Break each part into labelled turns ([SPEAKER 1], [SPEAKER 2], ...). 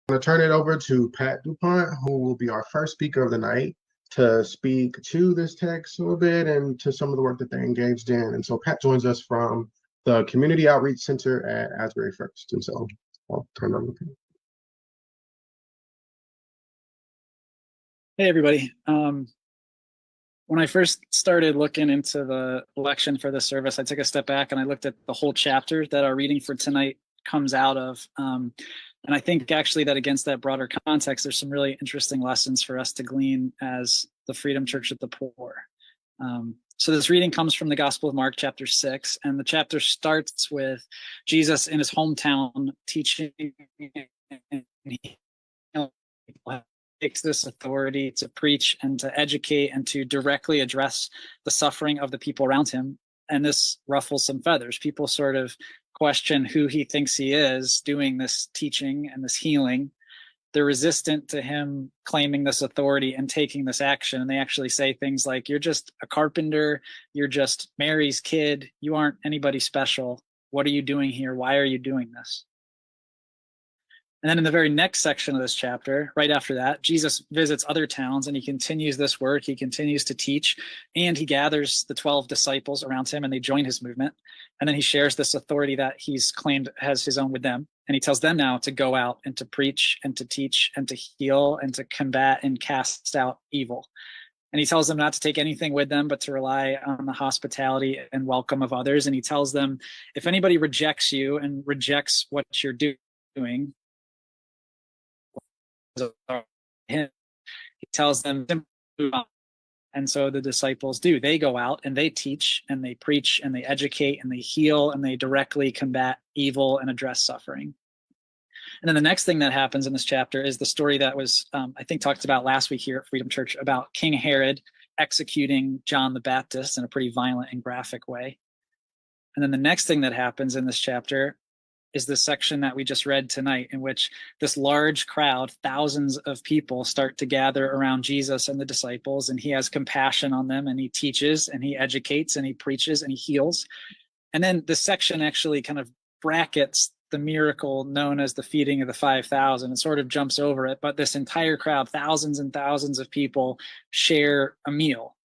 [SPEAKER 1] going to turn it over to Pat Dupont, who will be our first speaker of the night, to speak to this text a little bit and to some of the work that they engaged in. And so Pat joins us from the Community Outreach Center at Asbury First. And so I'll turn it over to him.
[SPEAKER 2] Hey, everybody. When I first started looking into the election for this service, I took a step back and I looked at the whole chapter that our reading for tonight comes out of. And I think actually that against that broader context, there's some really interesting lessons for us to glean as the Freedom Church of the Poor. So this reading comes from the Gospel of Mark, chapter 6, and the chapter starts with Jesus in his hometown teaching, and he takes this authority to preach and to educate and to directly address the suffering of the people around him. And this ruffles some feathers. People sort of question who he thinks he is doing this teaching and this healing. They're resistant to him claiming this authority and taking this action. And they actually say things like, you're just a carpenter. You're just Mary's kid. You aren't anybody special. What are you doing here? Why are you doing this? And then in the very next section of this chapter, right after that, Jesus visits other towns and he continues this work. He continues to teach, and he gathers the 12 disciples around him and they join his movement. And then he shares this authority that he's claimed has his own with them. And he tells them now to go out and to preach and to teach and to heal and to combat and cast out evil. And he tells them not to take anything with them, but to rely on the hospitality and welcome of others. And he tells them, if anybody rejects you and rejects what you're doing, he tells them to move on. And so the disciples do. They go out and they teach and they preach and they educate and they heal and they directly combat evil and address suffering. And then the next thing that happens in this chapter is the story that was, I think, talked about last week here at Freedom Church about King Herod executing John the Baptist in a pretty violent and graphic way. And then the next thing that happens in this chapter is the section that we just read tonight, in which this large crowd, thousands of people, start to gather around Jesus and the disciples, and he has compassion on them, and he teaches and he educates and he preaches and he heals. And then this section actually kind of brackets the miracle known as the feeding of the 5,000. It sort of jumps over it, but this entire crowd, thousands and thousands of people, share a meal.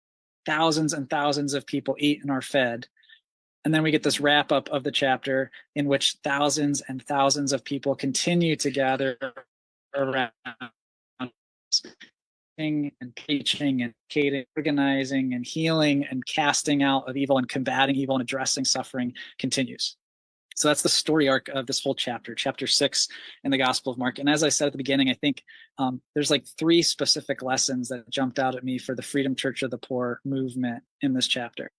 [SPEAKER 2] Thousands and thousands of people eat and are fed. And then we get this wrap up of the chapter in which thousands and thousands of people continue to gather around and preaching and organizing and healing and casting out of evil and combating evil and addressing suffering continues. So that's the story arc of this whole chapter, chapter 6 in the Gospel of Mark. And as I said at the beginning, I think there's like 3 specific lessons that jumped out at me for the Freedom Church of the Poor movement in this chapter.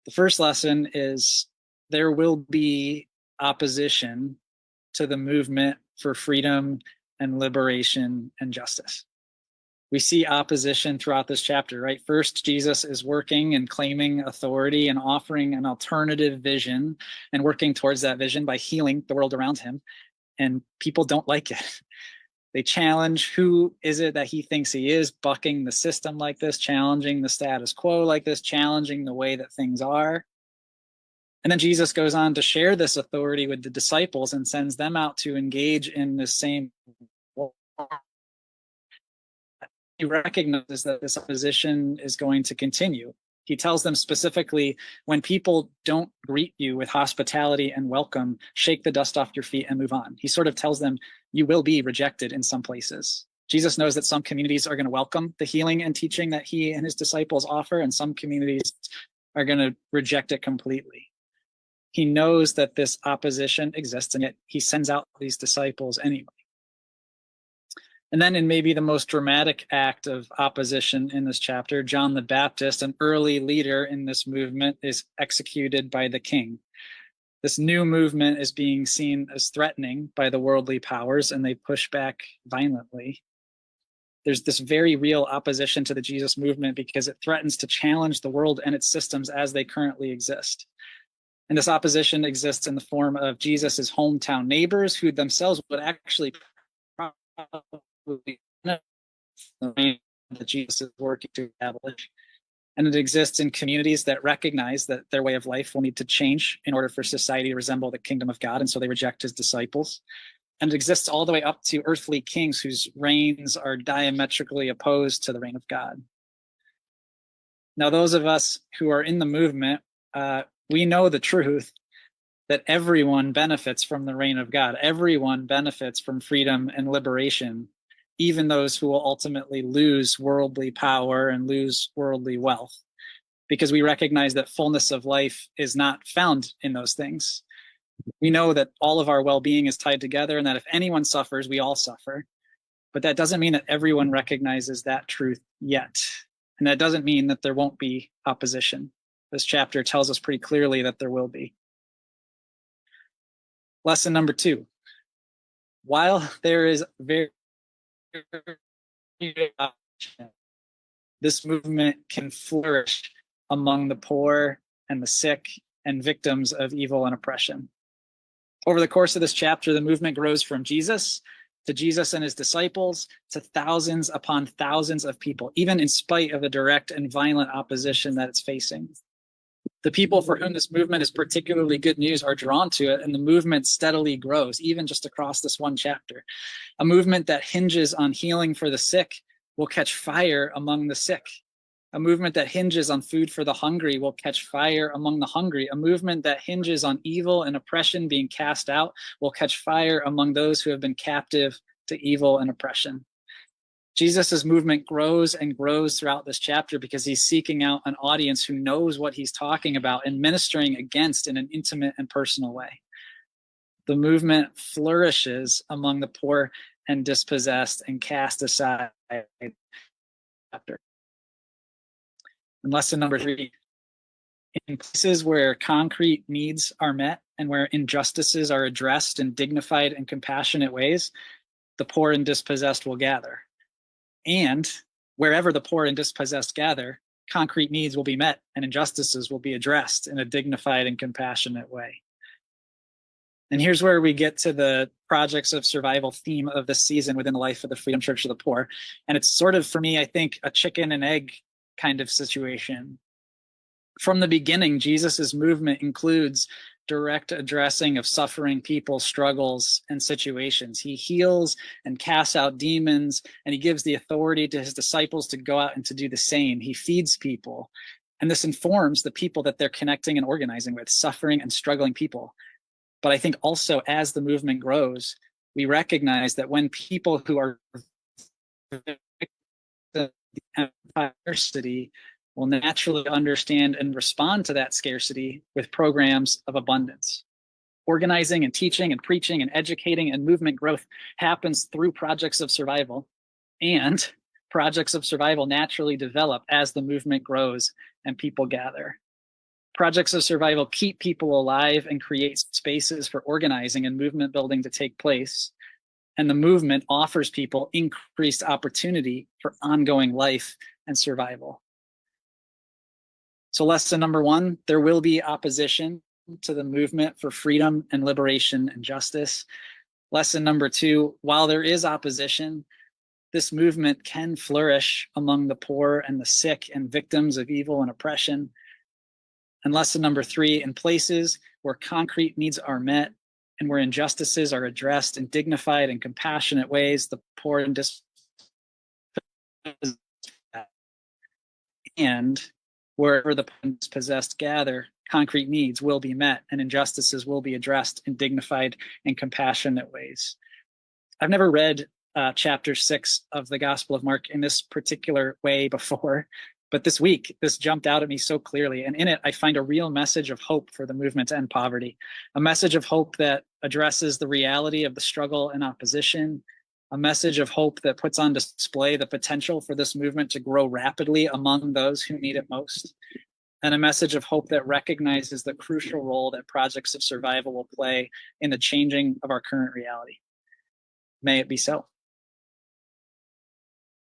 [SPEAKER 2] The first lesson is there will be opposition to the movement for freedom and liberation and justice. We see opposition throughout this chapter, right? First, Jesus is working and claiming authority and offering an alternative vision and working towards that vision by healing the world around him. And people don't like it. They challenge who is it that he thinks he is, bucking the system like this, challenging the status quo like this, challenging the way that things are. And then Jesus goes on to share this authority with the disciples and sends them out to engage in the same war. He recognizes that this opposition is going to continue. He tells them specifically, when people don't greet you with hospitality and welcome, shake the dust off your feet and move on. He sort of tells them, you will be rejected in some places. Jesus knows that some communities are going to welcome the healing and teaching that he and his disciples offer, and some communities are going to reject it completely. He knows that this opposition exists, and yet he sends out these disciples anyway. And then in maybe the most dramatic act of opposition in this chapter, John the Baptist, an early leader in this movement, is executed by the king. This new movement is being seen as threatening by the worldly powers, and they push back violently. There's this very real opposition to the Jesus movement because it threatens to challenge the world and its systems as they currently exist. And this opposition exists in the form of Jesus's hometown neighbors, who themselves would actually probably know that Jesus is working to establish. And it exists in communities that recognize that their way of life will need to change in order for society to resemble the kingdom of God. And so they reject his disciples. And it exists all the way up to earthly kings whose reigns are diametrically opposed to the reign of God. Now, those of us who are in the movement, we know the truth that everyone benefits from the reign of God. Everyone benefits from freedom and liberation, even those who will ultimately lose worldly power and lose worldly wealth, because we recognize that fullness of life is not found in those things. We know that all of our well-being is tied together, and that if anyone suffers, we all suffer. But that doesn't mean that everyone recognizes that truth yet. And that doesn't mean that there won't be opposition. This chapter tells us pretty clearly that there will be. Lesson number 2. While there is very opposition, this movement can flourish among the poor and the sick and victims of evil and oppression. Over the course of this chapter, the movement grows from Jesus to Jesus and his disciples to thousands upon thousands of people, even in spite of the direct and violent opposition that it's facing. The people for whom this movement is particularly good news are drawn to it, and the movement steadily grows, even just across this one chapter. A movement that hinges on healing for the sick will catch fire among the sick. A movement that hinges on food for the hungry will catch fire among the hungry. A movement that hinges on evil and oppression being cast out will catch fire among those who have been captive to evil and oppression. Jesus' movement grows and grows throughout this chapter because he's seeking out an audience who knows what he's talking about and ministering against in an intimate and personal way. The movement flourishes among the poor and dispossessed and cast aside. And lesson number 3, in places where concrete needs are met and where injustices are addressed in dignified and compassionate ways, the poor and dispossessed will gather. And wherever the poor and dispossessed gather, concrete needs will be met and injustices will be addressed in a dignified and compassionate way. And here's where we get to the projects of survival theme of this season within the life of the Freedom Church of the Poor. And it's sort of, for me, I think, a chicken and egg kind of situation. From the beginning, Jesus's movement includes direct addressing of suffering people's struggles and situations. He heals and casts out demons, and he gives the authority to his disciples to go out and to do the same. He feeds people, and this informs the people that they're connecting and organizing with, suffering and struggling people. But I think also as the movement grows, we recognize that when people who are scarcity will naturally understand and respond to that scarcity with programs of abundance. Organizing and teaching and preaching and educating and movement growth happens through projects of survival, and projects of survival naturally develop as the movement grows and people gather. Projects of survival keep people alive and create spaces for organizing and movement building to take place. And the movement offers people increased opportunity for ongoing life and survival. So lesson number 1, there will be opposition to the movement for freedom and liberation and justice. Lesson number 2, while there is opposition, this movement can flourish among the poor and the sick and victims of evil and oppression. And lesson number 3, in places where concrete needs are met and where injustices are addressed in dignified and compassionate ways, the poor and and wherever the dispossessed gather, concrete needs will be met and injustices will be addressed in dignified and compassionate ways. I've never read chapter 6 of the Gospel of Mark in this particular way before, but this week, this jumped out at me so clearly. And in it, I find a real message of hope for the movement to end poverty, a message of hope that addresses the reality of the struggle and opposition, a message of hope that puts on display the potential for this movement to grow rapidly among those who need it most, and a message of hope that recognizes the crucial role that projects of survival will play in the changing of our current reality. May it be so.